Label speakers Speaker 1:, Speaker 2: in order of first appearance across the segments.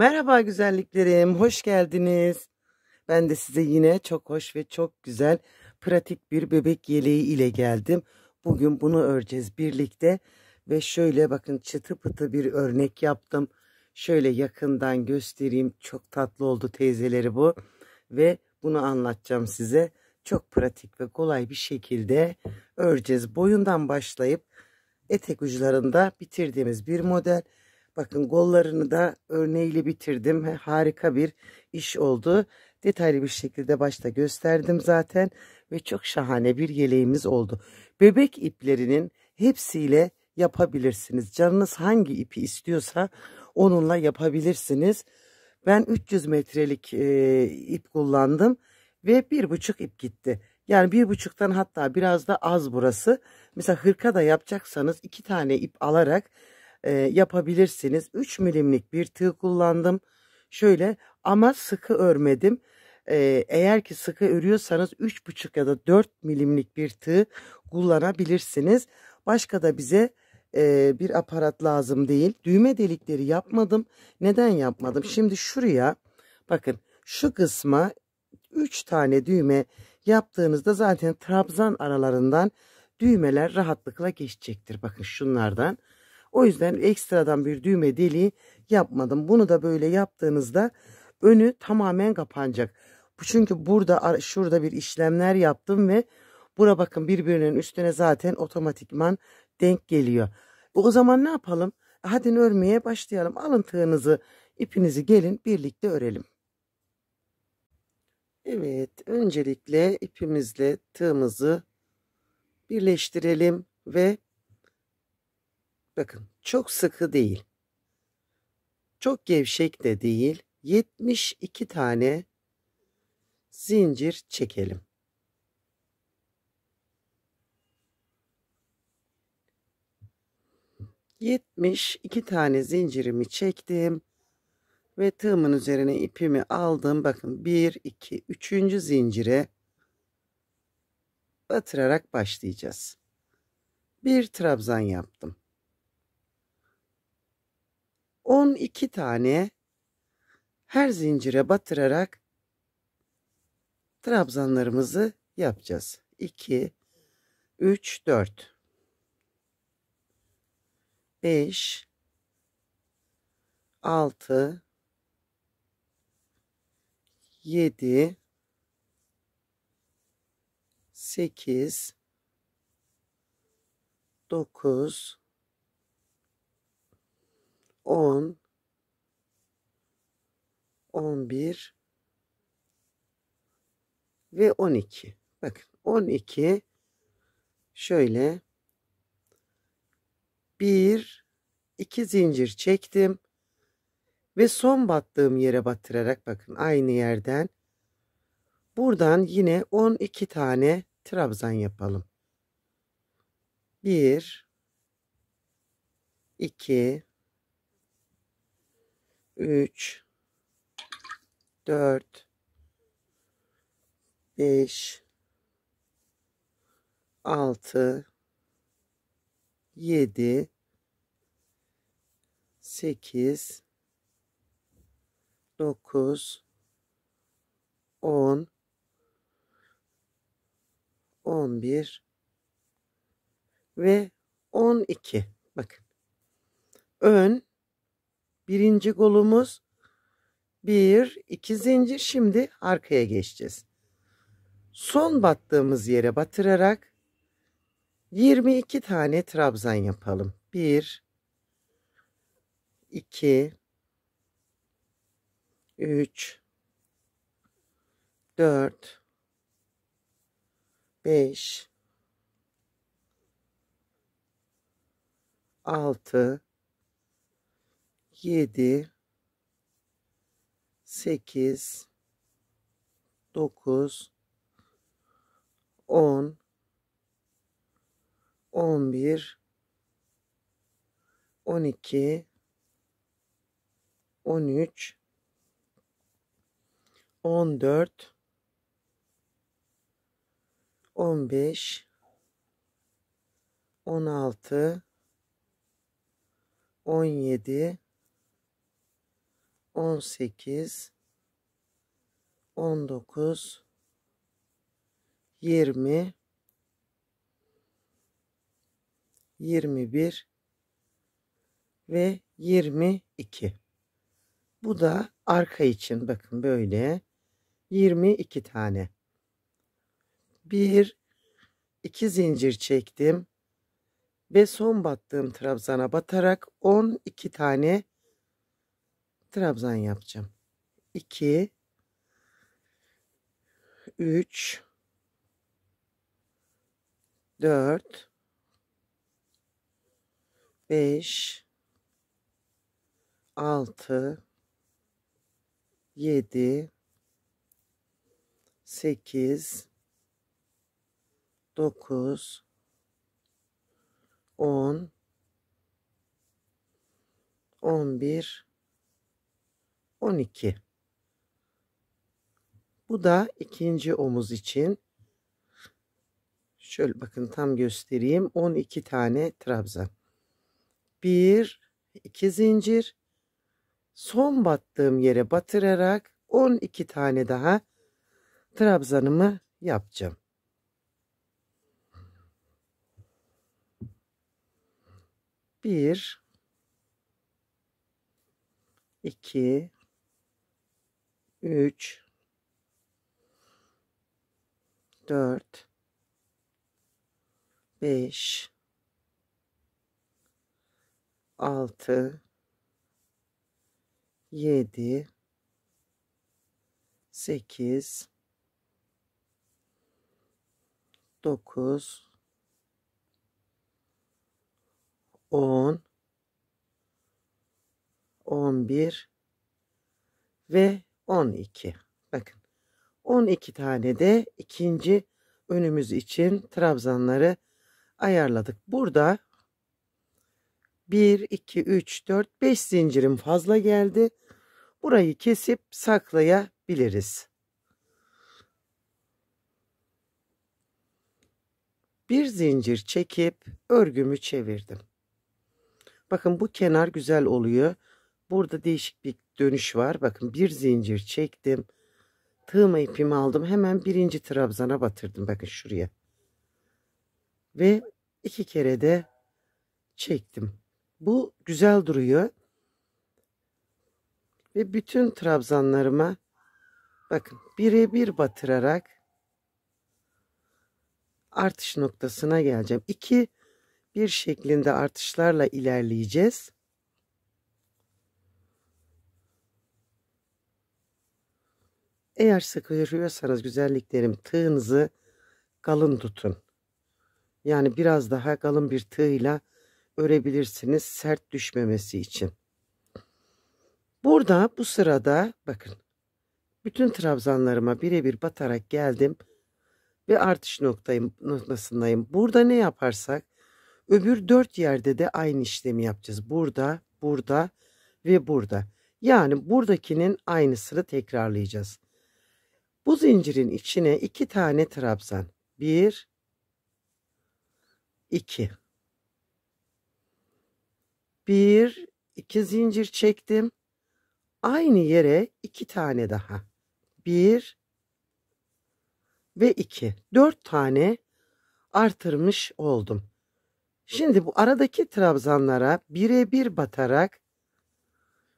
Speaker 1: Merhaba güzelliklerim, hoş geldiniz. Ben de size yine çok hoş ve çok güzel, pratik bir bebek yeleği ile geldim. Bugün bunu öreceğiz birlikte ve şöyle bakın çıtı pıtı bir örnek yaptım. Şöyle yakından göstereyim. Çok tatlı oldu teyzeleri bu ve bunu anlatacağım size. Çok pratik ve kolay bir şekilde öreceğiz. Boyundan başlayıp etek uçlarında bitirdiğimiz bir model. Bakın kollarını da örneğiyle bitirdim. Harika bir iş oldu. Detaylı bir şekilde başta gösterdim zaten ve çok şahane bir yeleğimiz oldu. Bebek iplerinin hepsiyle yapabilirsiniz. Canınız hangi ipi istiyorsa onunla yapabilirsiniz. Ben 300 metrelik ip kullandım ve 1,5 ip gitti. Yani 1,5'tan hatta biraz da az burası. Mesela hırka da yapacaksanız 2 tane ip alarak yapabilirsiniz. 3 milimlik bir tığ kullandım. Şöyle ama sıkı örmedim. Eğer ki sıkı örüyorsanız 3,5 ya da 4 milimlik bir tığ kullanabilirsiniz. Başka da bize bir aparat lazım değil. Düğme delikleri yapmadım. Neden yapmadım? Şimdi şuraya bakın, şu kısma 3 tane düğme yaptığınızda zaten trabzan aralarından düğmeler rahatlıkla geçecektir. Bakın şunlardan. O yüzden ekstradan bir düğme deliği yapmadım. Bunu da böyle yaptığınızda önü tamamen kapanacak. Çünkü burada şurada bir işlemler yaptım ve bura bakın birbirinin üstüne zaten otomatikman denk geliyor. O zaman ne yapalım? Hadi örmeye başlayalım. Alın tığınızı, ipinizi, gelin birlikte örelim. Evet, öncelikle ipimizle tığımızı birleştirelim ve bakın çok sıkı değil, çok gevşek de değil. 72 tane zincir çekelim. ...72 tane zincirimi çektim ve tığımın üzerine ipimi aldım. Bakın 1 2 3. zincire batırarak başlayacağız. Bir trabzan yaptım. 12 tane her zincire batırarak trabzanlarımızı yapacağız. 2 3 4 5 6 7 8 9 10 11 ve 12. Bakın 12 şöyle 1 2 zincir çektim ve son battığım yere batırarak bakın aynı yerden buradan yine 12 tane trabzan yapalım. 1 2 3 4 5 6 7 8 9 10 11 ve 12. Bakın ön birinci kolumuz 1 2 zincir. Şimdi arkaya geçeceğiz. Son battığımız yere batırarak 22 tane trabzan yapalım. 1 2 3 4 5 6 7 8 9 10 11 12 13 14 15 16 17 18, 19, 20, 21 ve 22. Bu da arka için bakın böyle 22 tane. 1 2 zincir çektim ve son battığım trabzana batarak 12 tane trabzan yapacağım. 2 3 4 5 6 7 8 9 10 11 12. Bu da ikinci omuz için. Şöyle bakın tam göstereyim. 12 tane trabzan. 1 2 zincir. Son battığım yere batırarak 12 tane daha trabzanımı yapacağım. 1 2 3 4 5 6 7 8 9 10 11 ve 12. Bakın 12 tane de ikinci önümüz için trabzanları ayarladık. Burada 1 2 3 4 5 zincirim fazla geldi. Burayı kesip saklayabiliriz. Bir zincir çekip örgümü çevirdim. Bakın bu kenar güzel oluyor. Burada değişik bir dönüş var. Bakın bir zincir çektim. Tığma ipimi aldım. Hemen birinci trabzana batırdım. Bakın şuraya. Ve 2 kere de çektim. Bu güzel duruyor. Ve bütün trabzanlarıma bakın birebir batırarak artış noktasına geleceğim. 2 bir şeklinde artışlarla ilerleyeceğiz. Eğer sıkı örüyorsanız güzelliklerim tığınızı kalın tutun. Yani biraz daha kalın bir tığla örebilirsiniz sert düşmemesi için. Burada bu sırada bakın bütün trabzanlarıma birebir batarak geldim ve artış noktasındayım. Burada ne yaparsak öbür 4 yerde de aynı işlemi yapacağız. Burada, burada ve burada. Yani buradakinin aynısını tekrarlayacağız. Bu zincirin içine 2 tane trabzan. 1 2 1 2 zincir çektim. Aynı yere 2 tane daha. 1 ve 2. 4 tane artırmış oldum. Şimdi bu aradaki trabzanlara birebir batarak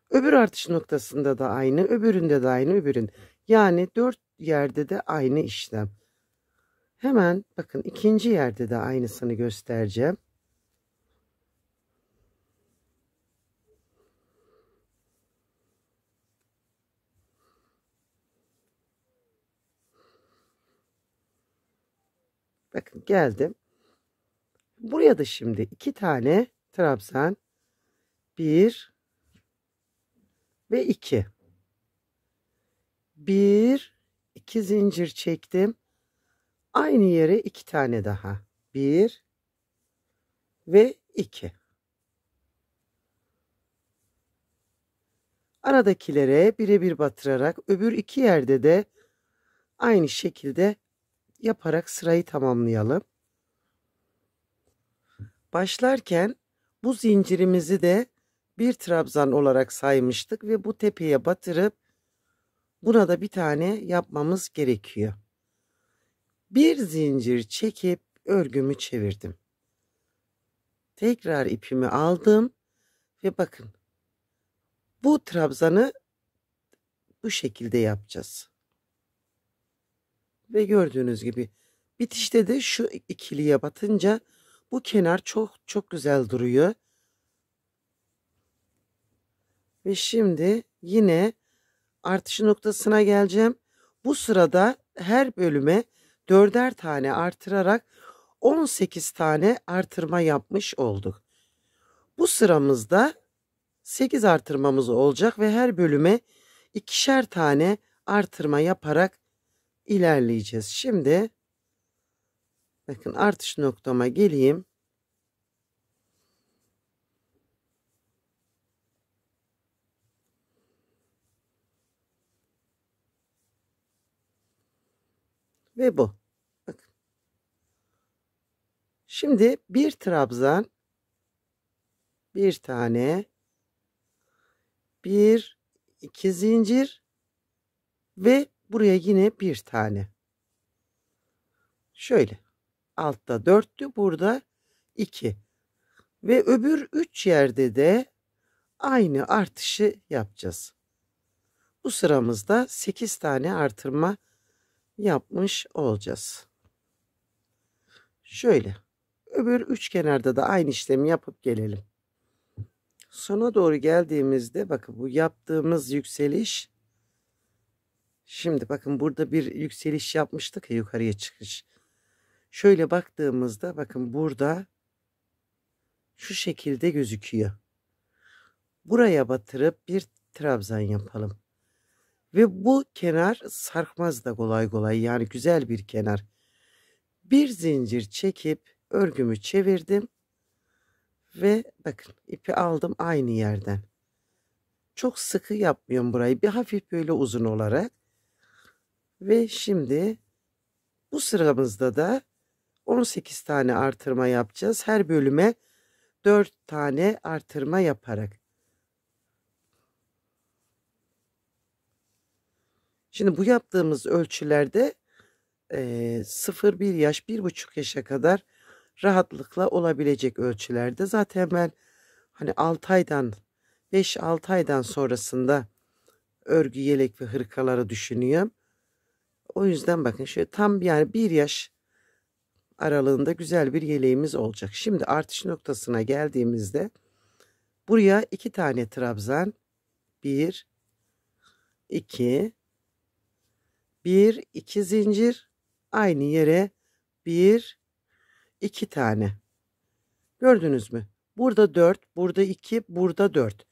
Speaker 1: öbür artış noktasında da aynı, öbüründe de aynı, öbürün. Yani 4 yerde de aynı işlem. Hemen bakın ikinci yerde de aynısını göstereceğim. Bakın geldim. Buraya da şimdi 2 tane trabzan. 1 ve 2. 1 2 zincir çektim. Aynı yere 2 tane daha. 1 ve 2. Aradakilere birebir batırarak öbür 2 yerde de aynı şekilde yaparak sırayı tamamlayalım. Başlarken bu zincirimizi de bir trabzan olarak saymıştık ve bu tepeye batırıp buna da bir tane yapmamız gerekiyor. Bir zincir çekip örgümü çevirdim. Tekrar ipimi aldım ve bakın bu trabzanı bu şekilde yapacağız. Ve gördüğünüz gibi bitişte de şu ikiliye batınca bu kenar çok güzel duruyor. Ve şimdi yine artış noktasına geleceğim. Bu sırada her bölüme 4'er tane artırarak 18 tane artırma yapmış olduk. Bu sıramızda 8 artırmamız olacak ve her bölüme 2'şer tane artırma yaparak ilerleyeceğiz. Şimdi bakın artış noktama geleyim. Ve bu. Bakın. Şimdi bir trabzan, bir tane, bir, iki zincir ve buraya yine bir tane. Şöyle. Altta 4'tü, burada 2. Ve öbür 3 yerde de aynı artışı yapacağız. Bu sıramızda 8 tane artırma yapmış olacağız. Şöyle. Öbür 3 kenarda da aynı işlemi yapıp gelelim. Sona doğru geldiğimizde bakın bu yaptığımız yükseliş. Şimdi bakın burada bir yükseliş yapmıştık ya, yukarıya çıkış. Şöyle baktığımızda bakın burada şu şekilde gözüküyor. Buraya batırıp bir trabzan yapalım. Ve bu kenar sarkmaz da kolay kolay, yani güzel bir kenar. Bir zincir çekip örgümü çevirdim. Ve bakın ipi aldım aynı yerden. Çok sıkı yapmıyorum burayı. Bir hafif böyle uzun olarak. Ve şimdi bu sıramızda da 18 tane artırma yapacağız. Her bölüme 4 tane artırma yaparak. Şimdi bu yaptığımız ölçülerde 0-1 yaş, 1,5 yaşa kadar rahatlıkla olabilecek ölçülerde. Zaten ben hani 6 aydan 5-6 aydan sonrasında örgü, yelek ve hırkaları düşünüyorum. O yüzden bakın şöyle tam yani 1 yaş aralığında güzel bir yeleğimiz olacak. Şimdi artış noktasına geldiğimizde buraya 2 tane trabzan, 1 2 1 2 zincir, aynı yere 1 2 tane. Gördünüz mü? Burada 4, burada 2, burada 4.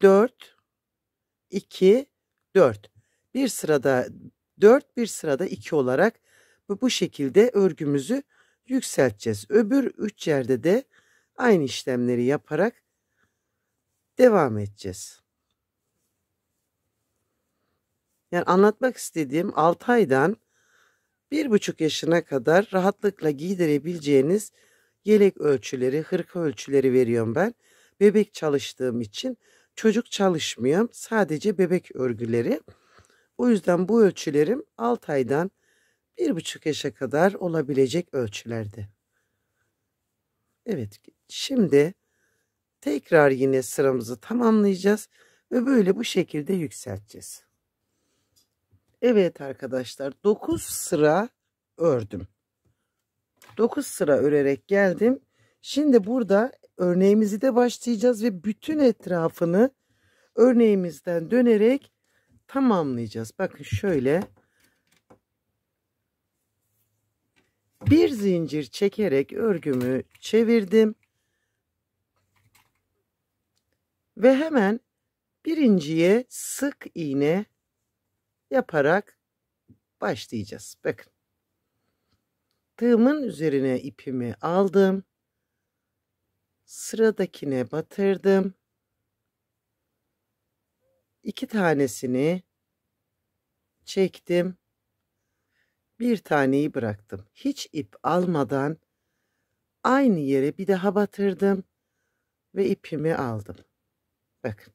Speaker 1: 4 2 4. Bir sırada 4, bir sırada 2 olarak bu şekilde örgümüzü yükselteceğiz. Öbür 3 yerde de aynı işlemleri yaparak devam edeceğiz. Yani anlatmak istediğim 6 aydan 1,5 yaşına kadar rahatlıkla giydirebileceğiniz yelek ölçüleri, hırka ölçüleri veriyorum ben. Bebek çalıştığım için çocuk çalışmıyorum. Sadece bebek örgüleri. O yüzden bu ölçülerim 6 aydan 1,5 yaşa kadar olabilecek ölçülerde. Evet, şimdi tekrar yine sıramızı tamamlayacağız ve böyle bu şekilde yükselteceğiz. Evet arkadaşlar, 9 sıra ördüm. 9 sıra örerek geldim. Şimdi burada örneğimizi de başlayacağız ve bütün etrafını örneğimizden dönerek tamamlayacağız. Bakın şöyle bir zincir çekerek örgümü çevirdim. Ve hemen birinciye sık iğne yaparak başlayacağız. Bakın. Tığımın üzerine ipimi aldım. Sıradakine batırdım. 2 tanesini çektim. Bir taneyi bıraktım. Hiç ip almadan aynı yere bir daha batırdım. ve ipimi aldım. Bakın.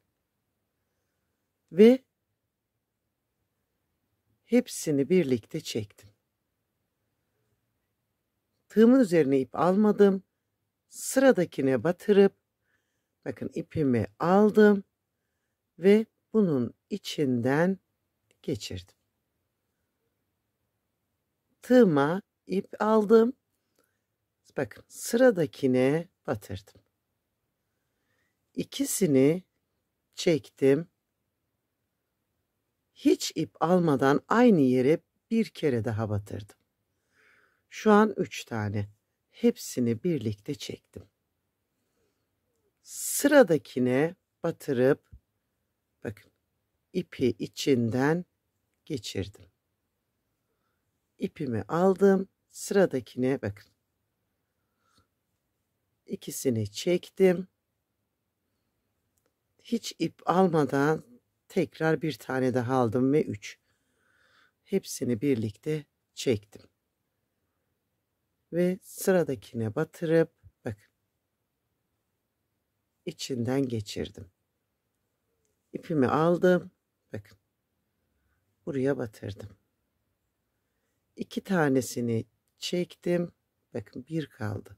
Speaker 1: Ve hepsini birlikte çektim. Tığımın üzerine ip almadım. Sıradakine batırıp bakın ipimi aldım ve bunun içinden geçirdim. Tığıma ip aldım. Bakın sıradakine batırdım. İkisini çektim. Hiç ip almadan aynı yere bir kere daha batırdım. Şu an 3 tane. Hepsini birlikte çektim. Sıradakine batırıp bakın ipi içinden geçirdim. İpimi aldım. Sıradakine bakın. İkisini çektim. Hiç ip almadan tekrar bir tane daha aldım ve 3. Hepsini birlikte çektim. Ve sıradakine batırıp bakın içinden geçirdim. İpimi aldım. Bakın buraya batırdım. 2 tanesini çektim. Bakın bir kaldı.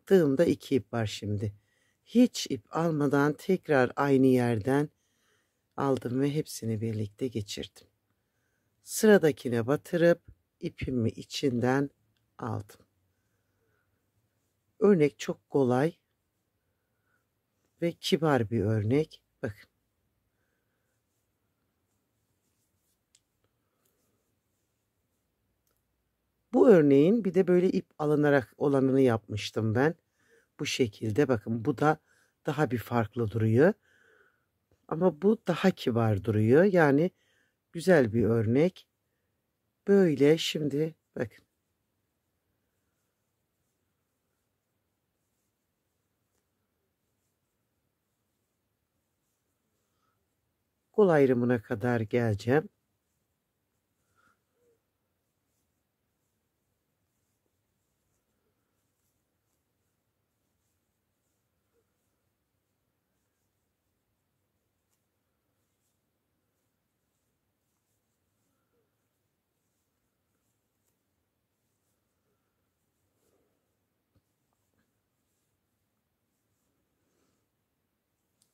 Speaker 1: Tığımda 2 ip var şimdi. Hiç ip almadan tekrar aynı yerden aldım ve hepsini birlikte geçirdim. Sıradakine batırıp ipimi içinden aldım. Örnek çok kolay ve kibar bir örnek. Bakın. Bu örneğin bir de böyle ip alınarak olanını yapmıştım ben. Bu şekilde bakın bu da daha bir farklı duruyor. Ama bu daha kibar duruyor. Yani güzel bir örnek. Böyle şimdi bakın. Kol ayrımına kadar geleceğim.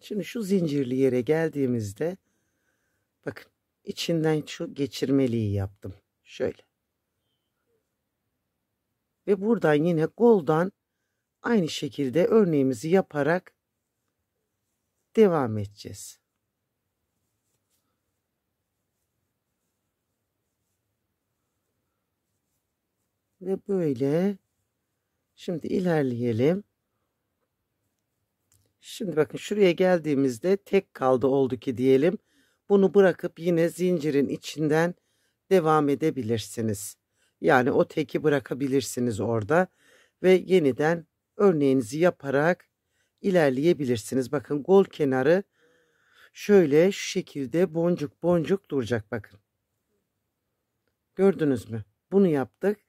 Speaker 1: Şimdi şu zincirli yere geldiğimizde bakın içinden şu geçirmeliği yaptım. Şöyle. Ve buradan yine koldan aynı şekilde örneğimizi yaparak devam edeceğiz. Ve böyle şimdi ilerleyelim. Şimdi bakın şuraya geldiğimizde tek kaldı oldu ki diyelim. Bunu bırakıp yine zincirin içinden devam edebilirsiniz. Yani o teki bırakabilirsiniz orada ve yeniden örneğinizi yaparak ilerleyebilirsiniz. Bakın kol kenarı şöyle şu şekilde boncuk boncuk duracak bakın. Gördünüz mü? Bunu yaptık.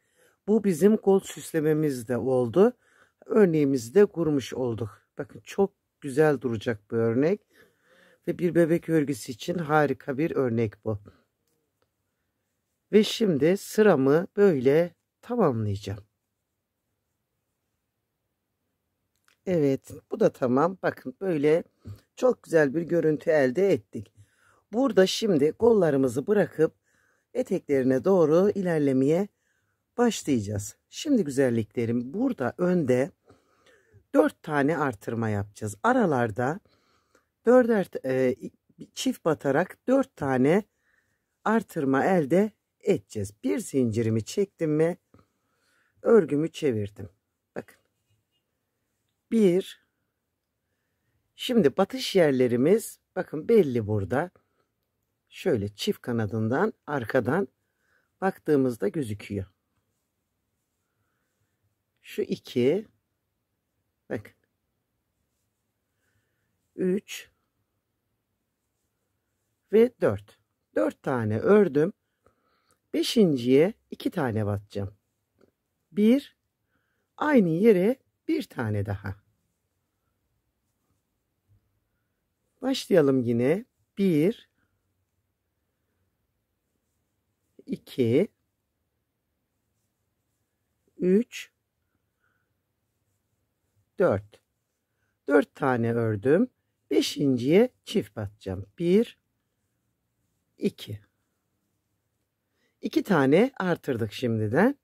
Speaker 1: Bu bizim kol süslememiz de oldu. Örneğimizi de kurmuş olduk. Bakın çok güzel duracak bu örnek. Ve bir bebek örgüsü için harika bir örnek bu. Ve şimdi sıramı böyle tamamlayacağım. Evet, bu da tamam. Bakın böyle çok güzel bir görüntü elde ettik. Burada şimdi kollarımızı bırakıp eteklerine doğru ilerlemeye başlayacağız. Şimdi güzelliklerim burada önde 4 tane artırma yapacağız. Aralarda çift batarak 4 tane artırma elde edeceğiz. Bir zincirimi çektim mi örgümü çevirdim. Bakın. 1. Şimdi batış yerlerimiz bakın belli burada. Şöyle çift kanadından arkadan baktığımızda gözüküyor. Şu 2. Bakın. 3 ve 4. 4 tane ördüm. 5.'ye 2 tane batacağım. 1 aynı yere bir tane daha. Başlayalım yine. 1 2 3 4 4 tane ördüm. Beşinciye çift batacağım. 1 2 2 tane artırdık şimdiden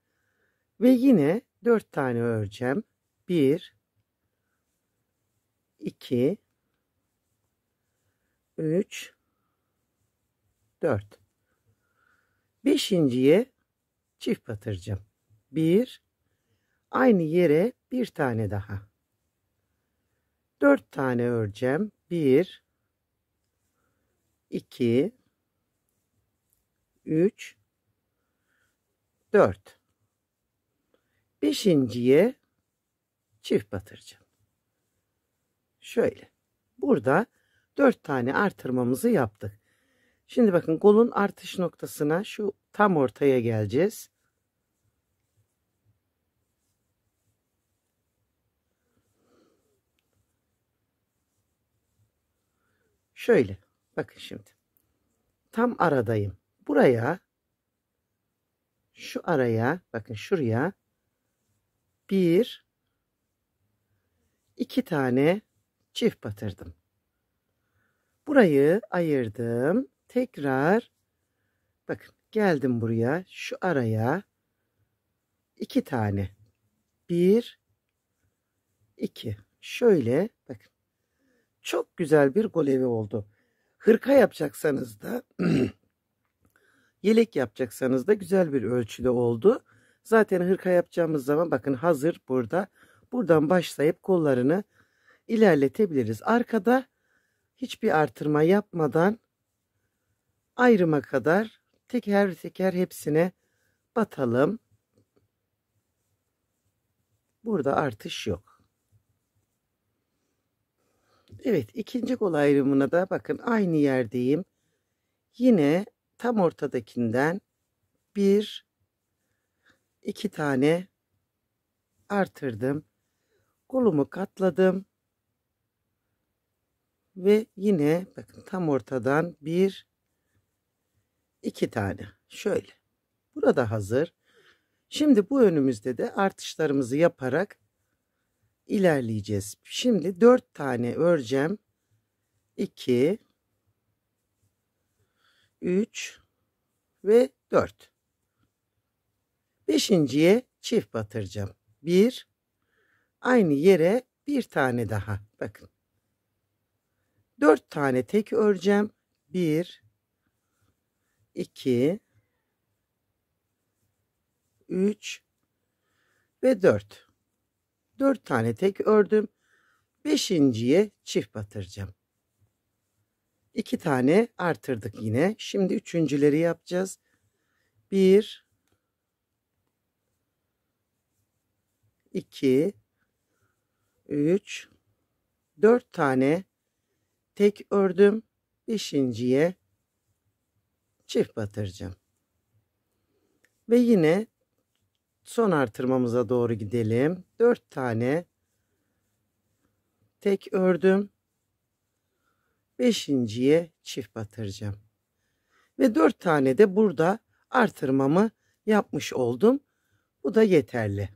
Speaker 1: ve yine 4 tane öreceğim. 1 2 3 4 beşinciye çift batıracağım. 1 aynı yere bir tane daha. 4 tane öreceğim. 1 2 3 4 beşinciye çift batıracağım. Şöyle. Burada 4 tane artırmamızı yaptık. Şimdi bakın kolun artış noktasına şu tam ortaya geleceğiz. Şöyle. Bakın şimdi. Tam aradayım. Buraya, şu araya, bakın şuraya 1 2 tane çift batırdım. Burayı ayırdım. Tekrar bakın geldim buraya, şu araya 2 tane. 1 2 şöyle bakın. Çok güzel bir golevi oldu. Hırka yapacaksanız da yelek yapacaksanız da güzel bir ölçüde oldu. Zaten hırka yapacağımız zaman bakın hazır burada. Buradan başlayıp kollarını ilerletebiliriz. Arkada hiçbir artırma yapmadan ayrıma kadar teker teker hepsine batalım. Burada artış yok. Evet, ikinci kol ayrımına da bakın aynı yerdeyim. Yine tam ortadakinden 1 2 tane artırdım. Kolumu katladım. Ve yine bakın tam ortadan 1 2 tane. Şöyle. Burada hazır. Şimdi bu önümüzde de artışlarımızı yaparak ilerleyeceğiz. Şimdi 4 tane öreceğim. 2 3 ve 4. Beşinciye çift batıracağım. 1 aynı yere bir tane daha. Bakın. 4 tane tek öreceğim. 1 2 3 ve 4. 4 tane tek ördüm. Beşinciye çift batıracağım. 2 tane artırdık yine. Şimdi üçüncüleri yapacağız. 1 2 3 4 tane tek ördüm. Beşinciye çift batıracağım. Ve yine son artırmamıza doğru gidelim. 4 tane tek ördüm. Beşinciye çift batıracağım. Ve 4 tane de burada artırmamı yapmış oldum. Bu da yeterli.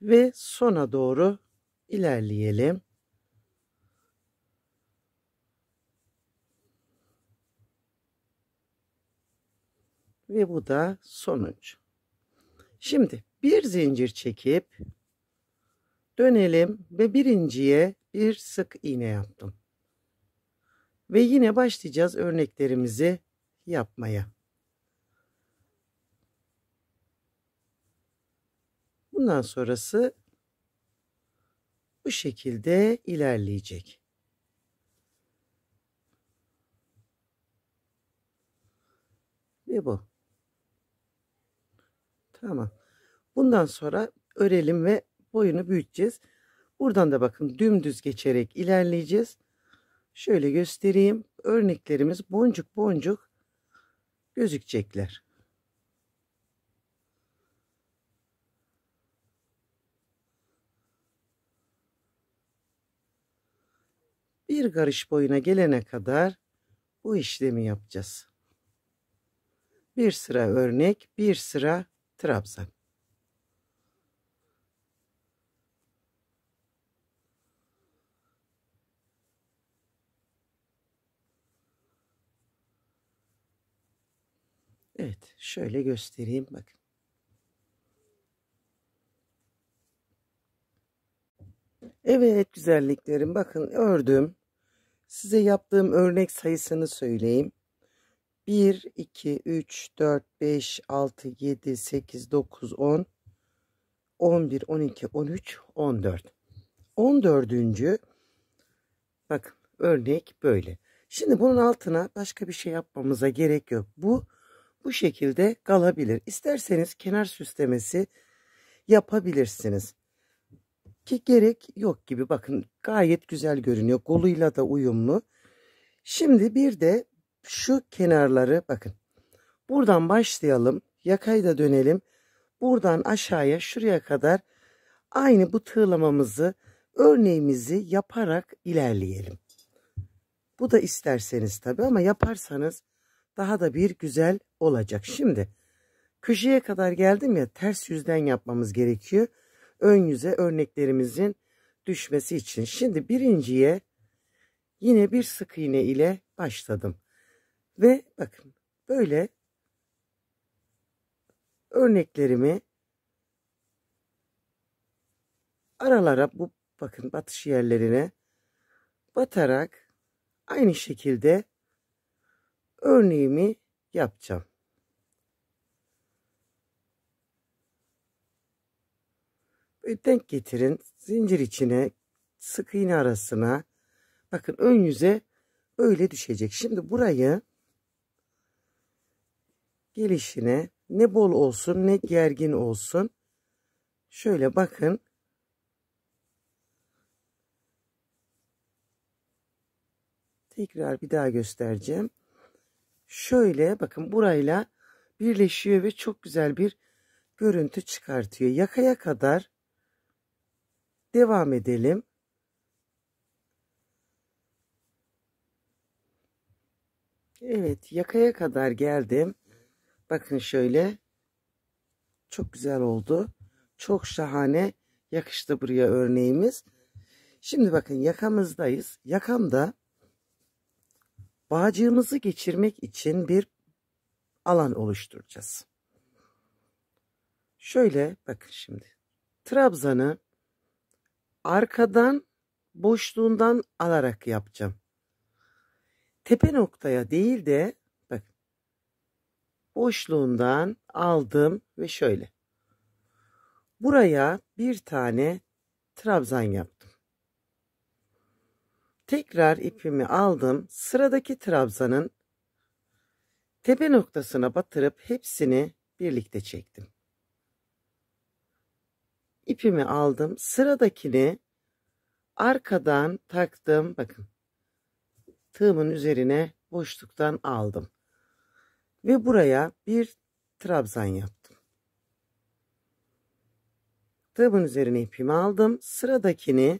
Speaker 1: Ve sona doğru ilerleyelim. Ve bu da sonuncu. Şimdi bir zincir çekip dönelim ve birinciye bir sık iğne yaptım. Ve yine başlayacağız örneklerimizi yapmaya. Bundan sonrası bu şekilde ilerleyecek. Ve bu. Tamam. Bundan sonra örelim ve boyunu büyüteceğiz. Buradan da bakın dümdüz geçerek ilerleyeceğiz. Şöyle göstereyim. Örneklerimiz boncuk boncuk gözükecekler. Bir karış boyuna gelene kadar bu işlemi yapacağız. Bir sıra örnek, bir sıra trabzan. Evet, şöyle göstereyim bakın. Evet güzelliklerim, bakın ördüm. Size yaptığım örnek sayısını söyleyeyim. 1, 2, 3, 4, 5, 6, 7, 8, 9, 10, 11, 12, 13, 14. 14. Bakın örnek böyle. Şimdi bunun altına başka bir şey yapmamıza gerek yok. Bu şekilde kalabilir. İsterseniz kenar süslemesi yapabilirsiniz. Ki gerek yok gibi, bakın gayet güzel görünüyor. Koluyla da uyumlu. Şimdi bir de şu kenarları bakın. Buradan başlayalım. Yakayı da dönelim. Buradan aşağıya şuraya kadar aynı bu tığlamamızı, örneğimizi yaparak ilerleyelim. Bu da isterseniz tabii, ama yaparsanız daha da bir güzel olacak. Şimdi köşeye kadar geldim ya, ters yüzden yapmamız gerekiyor. Ön yüze örneklerimizin düşmesi için. Şimdi birinciye yine bir sık iğne ile başladım. Ve bakın böyle örneklerimi aralara, bu bakın batış yerlerine batarak aynı şekilde örneğimi yapacağım. Böyle denk getirin, zincir içine, sık iğne arasına, bakın ön yüze böyle düşecek. Şimdi burayı gelişine ne bol olsun ne gergin olsun, şöyle bakın tekrar bir daha göstereceğim. Şöyle bakın burayla birleşiyor ve çok güzel bir görüntü çıkartıyor. Yakaya kadar devam edelim. Evet, yakaya kadar geldim. Bakın şöyle çok güzel oldu. Çok şahane yakıştı buraya örneğimiz. Şimdi bakın yakamızdayız. Yakamda bağcığımızı geçirmek için bir alan oluşturacağız. Şöyle bakın şimdi. Trabzanı arkadan boşluğundan alarak yapacağım. Tepe noktaya değil de bak, boşluğundan aldım ve şöyle. Buraya bir tane trabzan yaptım. Tekrar ipimi aldım. Sıradaki trabzanın tepe noktasına batırıp hepsini birlikte çektim. İpimi aldım. Sıradakini arkadan taktım. Bakın. Tığımın üzerine boşluktan aldım. Ve buraya bir trabzan yaptım. Tığımın üzerine ipimi aldım. Sıradakini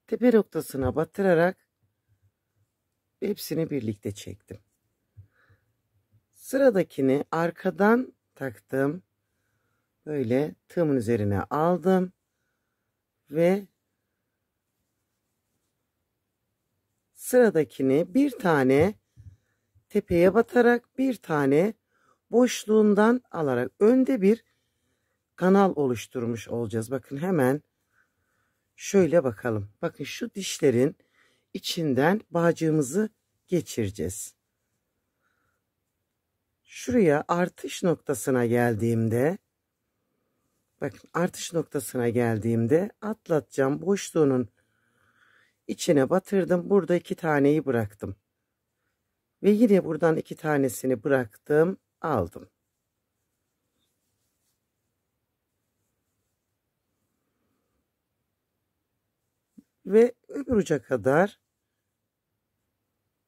Speaker 1: tepe noktasına batırarak hepsini birlikte çektim. Sıradakini arkadan taktım. Böyle tığımın üzerine aldım. Ve sıradakini bir tane tepeye batarak bir tane boşluğundan alarak önde bir kanal oluşturmuş olacağız. Bakın hemen şöyle bakalım. Bakın şu dişlerin içinden bağcığımızı geçireceğiz. Şuraya artış noktasına geldiğimde, bakın artış noktasına geldiğimde atlatacağım, boşluğunun içine batırdım. Burada 2 taneyi bıraktım. Ve yine buradan 2 tanesini bıraktım, aldım. Ve öbür uca kadar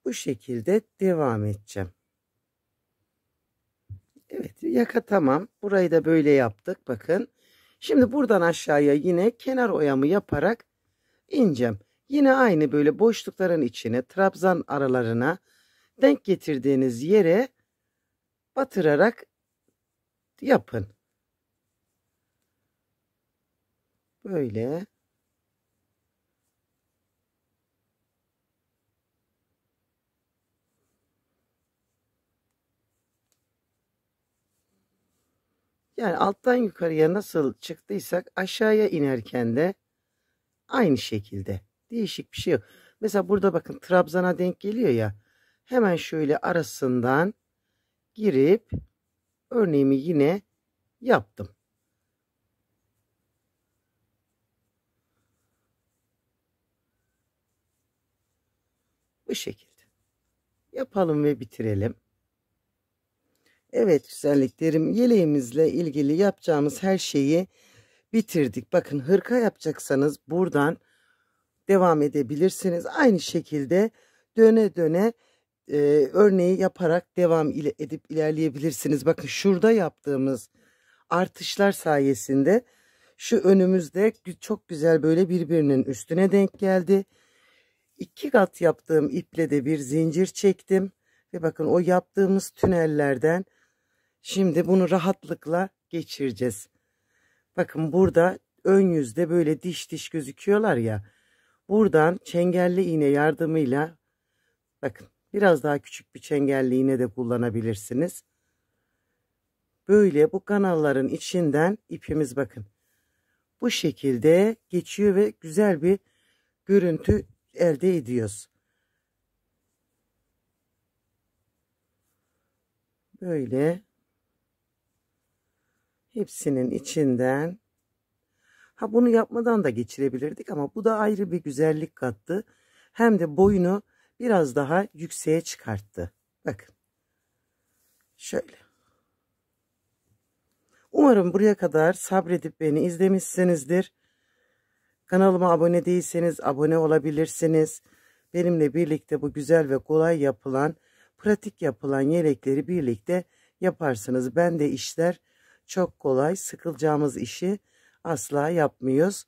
Speaker 1: bu şekilde devam edeceğim. Evet, yaka tamam. Burayı da böyle yaptık. Bakın. Şimdi buradan aşağıya yine kenar oyamı yaparak ineceğim. Yine aynı böyle boşlukların içine, trabzan aralarına denk getirdiğiniz yere batırarak yapın. Böyle. Yani alttan yukarıya nasıl çıktıysak aşağıya inerken de aynı şekilde. Değişik bir şey yok. Mesela burada bakın trabzana denk geliyor ya. Hemen şöyle arasından girip örneğimi yine yaptım. Bu şekilde. Yapalım ve bitirelim. Evet güzelliklerim, yeleğimizle ilgili yapacağımız her şeyi bitirdik. Bakın hırka yapacaksanız buradan devam edebilirsiniz. Aynı şekilde döne döne örneği yaparak devam edip ilerleyebilirsiniz. Bakın şurada yaptığımız artışlar sayesinde şu önümüzde çok güzel böyle birbirinin üstüne denk geldi. 2 kat yaptığım iple de bir zincir çektim. Ve bakın o yaptığımız tünellerden şimdi bunu rahatlıkla geçireceğiz. Bakın burada ön yüzde böyle diş diş gözüküyorlar ya. Buradan çengelli iğne yardımıyla bakın biraz daha küçük bir çengelli iğne de kullanabilirsiniz. Böyle bu kanalların içinden ipimiz bakın bu şekilde geçiyor ve güzel bir görüntü elde ediyoruz. Böyle hepsinin içinden. Ha bunu yapmadan da geçirebilirdik ama bu da ayrı bir güzellik kattı. Hem de boyunu biraz daha yükseğe çıkarttı. Bakın. Şöyle. Umarım buraya kadar sabredip beni izlemişsinizdir. Kanalıma abone değilseniz abone olabilirsiniz. Benimle birlikte bu güzel ve kolay yapılan, pratik yapılan yelekleri birlikte yaparsınız. Ben de işler çok kolay, sıkılacağımız işi asla yapmıyoruz.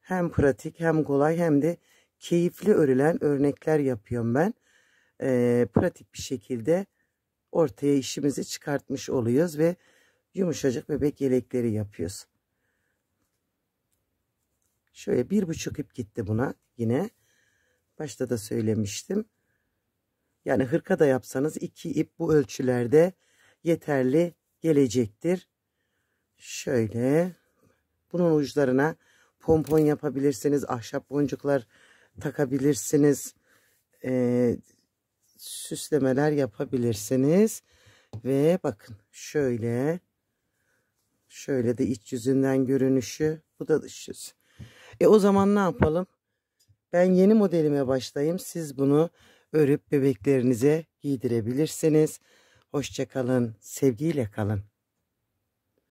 Speaker 1: Hem pratik hem kolay hem de keyifli örülen örnekler yapıyorum ben. Pratik bir şekilde ortaya işimizi çıkartmış oluyoruz ve yumuşacık bebek yelekleri yapıyoruz. Şöyle 1,5 ip gitti buna yine. Başta da söylemiştim. Yani hırka da yapsanız 2 ip bu ölçülerde yeterli gelecektir. Şöyle bunun uçlarına pompon yapabilirsiniz. Ahşap boncuklar takabilirsiniz. Süslemeler yapabilirsiniz. Ve bakın şöyle de iç yüzünden görünüşü. Bu da dış yüzü. O zaman ne yapalım? Ben yeni modelime başlayayım. Siz bunu örüp bebeklerinize giydirebilirsiniz. Hoşça kalın. Sevgiyle kalın.